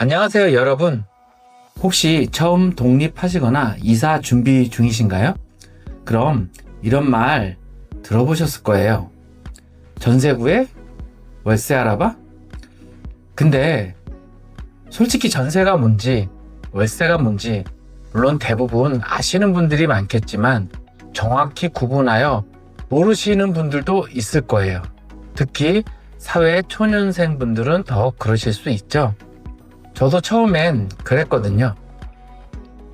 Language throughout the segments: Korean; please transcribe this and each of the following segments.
안녕하세요, 여러분. 혹시 처음 독립하시거나 이사 준비 중이신가요? 그럼 이런 말 들어보셨을 거예요. 전세 구해? 월세 알아봐? 근데 솔직히 전세가 뭔지, 월세가 뭔지 물론 대부분 아시는 분들이 많겠지만 정확히 구분하여 모르시는 분들도 있을 거예요. 특히 사회 초년생 분들은 더 그러실 수 있죠. 저도 처음엔 그랬거든요.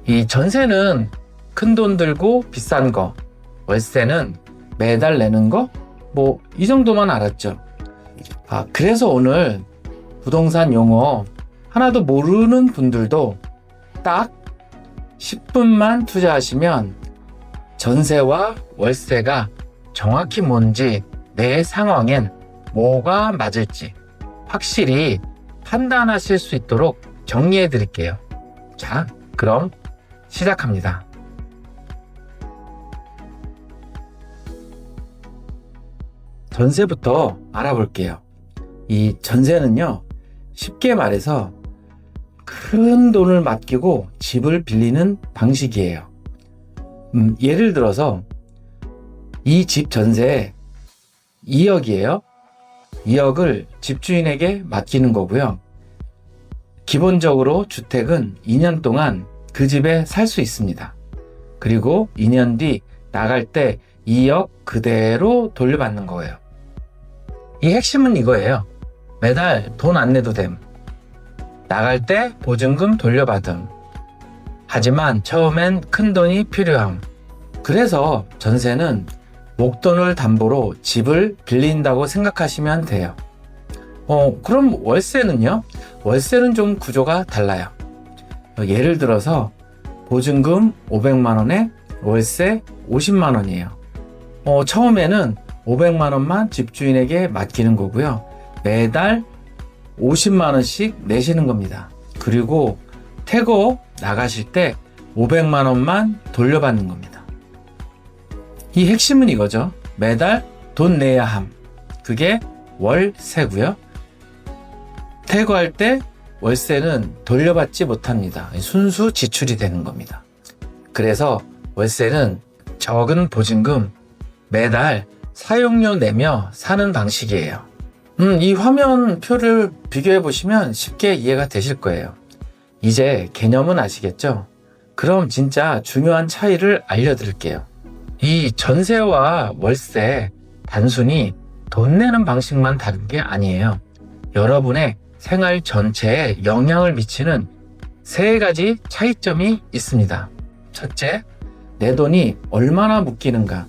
이 전세는 큰 돈 들고 비싼 거, 월세는 매달 내는 거, 이 정도만 알았죠. 그래서 오늘 부동산 용어 하나도 모르는 분들도 딱 10분만 투자하시면 전세와 월세가 정확히 뭔지, 내 상황엔 뭐가 맞을지 확실히 판단하실 수 있도록 정리해 드릴게요. 자, 그럼 시작합니다. 전세부터 알아볼게요. 이 전세는요, 쉽게 말해서 큰 돈을 맡기고 집을 빌리는 방식이에요. 예를 들어서 이 집 전세 2억이에요. 2억을 집주인에게 맡기는 거고요. 기본적으로 주택은 2년 동안 그 집에 살 수 있습니다. 그리고 2년 뒤 나갈 때 2억 그대로 돌려받는 거예요. 이 핵심은 이거예요. 매달 돈 안 내도 됨. 나갈 때 보증금 돌려받음. 하지만 처음엔 큰 돈이 필요함. 그래서 전세는 목돈을 담보로 집을 빌린다고 생각하시면 돼요. 그럼 월세는요? 월세는 좀 구조가 달라요. 예를 들어서 보증금 500만 원에 월세 50만 원이에요. 처음에는 500만 원만 집주인에게 맡기는 거고요. 매달 50만 원씩 내시는 겁니다. 그리고 퇴거 나가실 때 500만 원만 돌려받는 겁니다. 이 핵심은 이거죠. 매달 돈 내야 함. 그게 월세고요. 퇴거할 때 월세는 돌려받지 못합니다. 순수 지출이 되는 겁니다. 그래서 월세는 적은 보증금, 매달 사용료 내며 사는 방식이에요. 이 화면표를 비교해 보시면 쉽게 이해가 되실 거예요. 이제 개념은 아시겠죠? 그럼 진짜 중요한 차이를 알려드릴게요. 이 전세와 월세, 단순히 돈 내는 방식만 다른 게 아니에요. 여러분의 생활 전체에 영향을 미치는 세 가지 차이점이 있습니다. 첫째, 내 돈이 얼마나 묶이는가.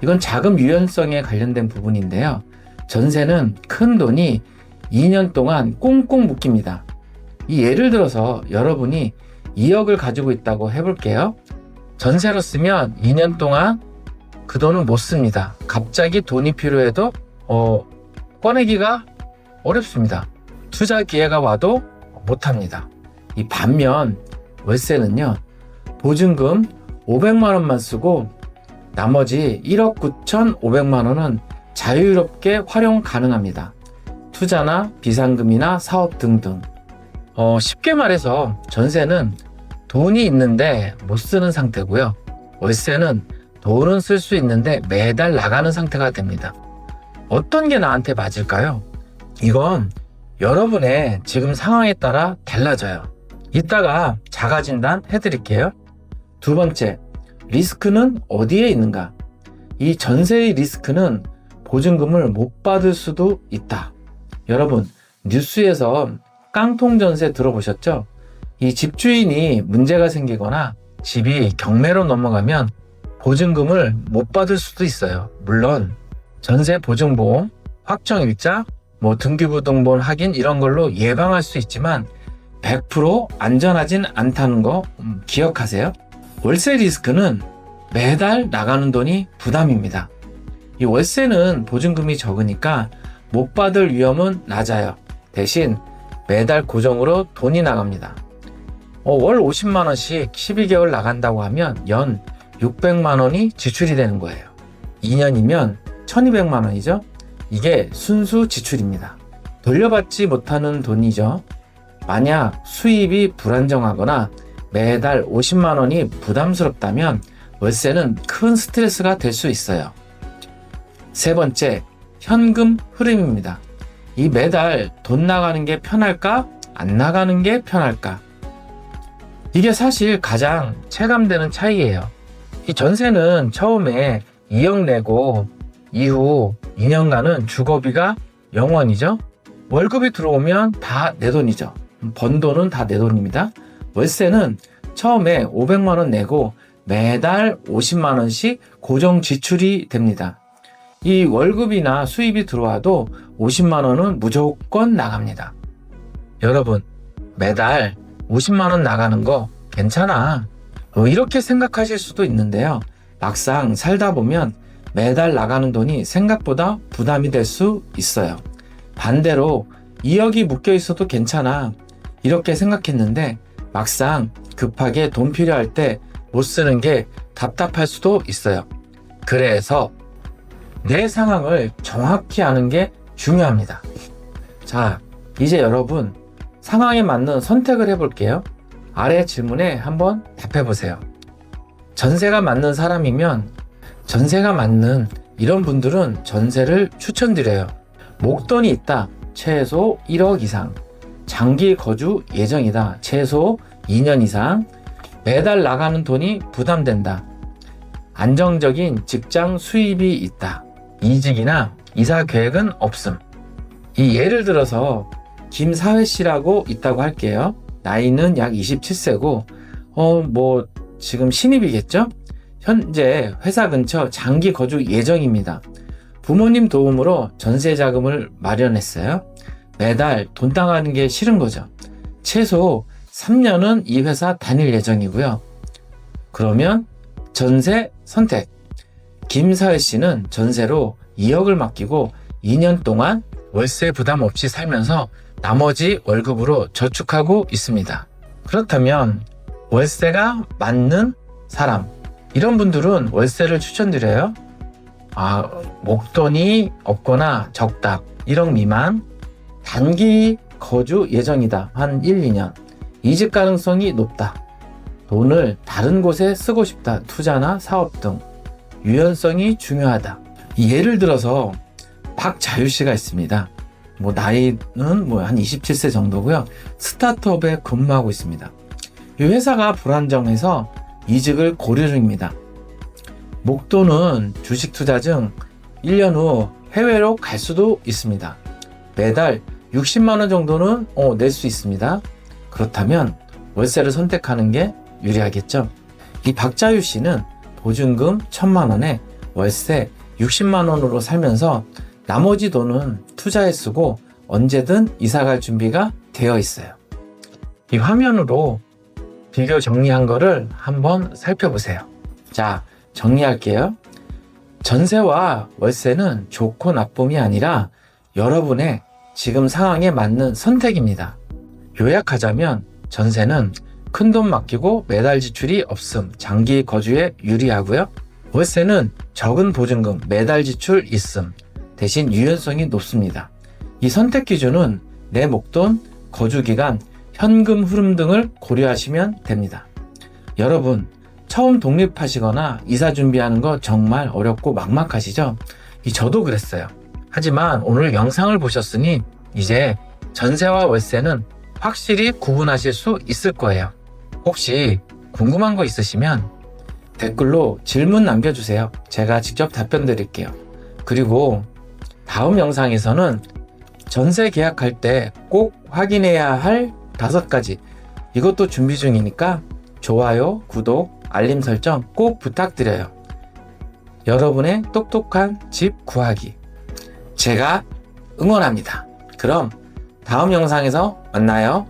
이건 자금 유연성에 관련된 부분인데요. 전세는 큰 돈이 2년 동안 꽁꽁 묶입니다. 이 예를 들어서 여러분이 2억을 가지고 있다고 해볼게요. 전세로 쓰면 2년 동안 그 돈은 못 씁니다. 갑자기 돈이 필요해도 꺼내기가 어렵습니다. 투자 기회가 와도 못합니다. 이 반면 월세는요, 보증금 500만 원만 쓰고 나머지 1억 9,500만 원은 자유롭게 활용 가능합니다. 투자나 비상금이나 사업 등등. 쉽게 말해서 전세는 돈이 있는데 못 쓰는 상태고요. 월세는 돈은 쓸 수 있는데 매달 나가는 상태가 됩니다. 어떤 게 나한테 맞을까요? 이건 여러분의 지금 상황에 따라 달라져요. 이따가 자가 진단 해드릴게요. 두 번째, 리스크는 어디에 있는가? 이 전세의 리스크는 보증금을 못 받을 수도 있다. 여러분, 뉴스에서 깡통 전세 들어보셨죠? 이 집주인이 문제가 생기거나 집이 경매로 넘어가면 보증금을 못 받을 수도 있어요. 물론 전세 보증보험, 확정일자, 등기부등본 확인 이런 걸로 예방할 수 있지만 100% 안전하진 않다는 거 기억하세요. 월세 리스크는 매달 나가는 돈이 부담입니다. 이 월세는 보증금이 적으니까 못 받을 위험은 낮아요. 대신 매달 고정으로 돈이 나갑니다. 월 50만 원씩 12개월 나간다고 하면 연 600만 원이 지출이 되는 거예요. 2년이면 1200만 원이죠. 이게 순수 지출입니다. 돌려받지 못하는 돈이죠. 만약 수입이 불안정하거나 매달 50만 원이 부담스럽다면 월세는 큰 스트레스가 될 수 있어요. 세 번째, 현금 흐름입니다. 이 매달 돈 나가는 게 편할까? 안 나가는 게 편할까? 이게 사실 가장 체감되는 차이예요. 이 전세는 처음에 2억 내고 이후 2년간은 주거비가 0원이죠. 월급이 들어오면 다 내 돈이죠. 번 돈은 다 내 돈입니다. 월세는 처음에 500만 원 내고 매달 50만 원씩 고정 지출이 됩니다. 이 월급이나 수입이 들어와도 50만 원은 무조건 나갑니다. 여러분, 매달 50만 원 나가는 거 괜찮아. 이렇게 생각하실 수도 있는데요. 막상 살다 보면 매달 나가는 돈이 생각보다 부담이 될 수 있어요. 반대로 2억이 묶여 있어도 괜찮아. 이렇게 생각했는데 막상 급하게 돈 필요할 때 못 쓰는 게 답답할 수도 있어요. 그래서 내 상황을 정확히 아는 게 중요합니다. 자, 이제 여러분 상황에 맞는 선택을 해볼게요. 아래 질문에 한번 답해보세요. 전세가 맞는 사람이면 전세가 맞는 이런 분들은 전세를 추천드려요. 목돈이 있다. 최소 1억 이상. 장기 거주 예정이다. 최소 2년 이상. 매달 나가는 돈이 부담된다. 안정적인 직장 수입이 있다. 이직이나 이사 계획은 없음. 이 예를 들어서 김사회 씨라고 있다고 할게요. 나이는 약 27세고 지금 신입이겠죠? 현재 회사 근처 장기 거주 예정입니다. 부모님 도움으로 전세 자금을 마련했어요. 매달 돈 나가는 게 싫은 거죠. 최소 3년은 이 회사 다닐 예정이고요. 그러면 전세 선택. 김사회 씨는 전세로 2억을 맡기고 2년 동안 월세 부담 없이 살면서 나머지 월급으로 저축하고 있습니다. 그렇다면 월세가 맞는 사람, 이런 분들은 월세를 추천드려요. 목돈이 없거나 적다. 1억 미만. 단기 거주 예정이다. 한 1, 2년. 이직 가능성이 높다. 돈을 다른 곳에 쓰고 싶다. 투자나 사업 등. 유연성이 중요하다. 예를 들어서 박자유 씨가 있습니다. 나이는 한 27세 정도고요. 스타트업에 근무하고 있습니다. 이 회사가 불안정해서 이직을 고려 중입니다. 목돈은 주식 투자 중 1년 후 해외로 갈 수도 있습니다. 매달 60만 원 정도는 낼 수 있습니다. 그렇다면 월세를 선택하는 게 유리하겠죠. 이 박자유 씨는 보증금 1,000만 원에 월세 60만 원으로 살면서 나머지 돈은 투자에 쓰고 언제든 이사갈 준비가 되어 있어요. 이 화면으로 비교 정리한 거를 한번 살펴보세요. 자, 정리할게요. 전세와 월세는 좋고 나쁨이 아니라 여러분의 지금 상황에 맞는 선택입니다. 요약하자면 전세는 큰돈 맡기고 매달 지출이 없음, 장기 거주에 유리하고요. 월세는 적은 보증금, 매달 지출 있음, 대신 유연성이 높습니다. 이 선택 기준은 내 목돈, 거주기간, 현금 흐름 등을 고려하시면 됩니다. 여러분, 처음 독립하시거나 이사 준비하는 거 정말 어렵고 막막하시죠? 저도 그랬어요. 하지만 오늘 영상을 보셨으니 이제 전세와 월세는 확실히 구분하실 수 있을 거예요. 혹시 궁금한 거 있으시면 댓글로 질문 남겨주세요. 제가 직접 답변 드릴게요. 그리고 다음 영상에서는 전세 계약할 때 꼭 확인해야 할 5가지, 이것도 준비 중이니까 좋아요, 구독, 알림 설정 꼭 부탁드려요. 여러분의 똑똑한 집 구하기 제가 응원합니다. 그럼 다음 영상에서 만나요.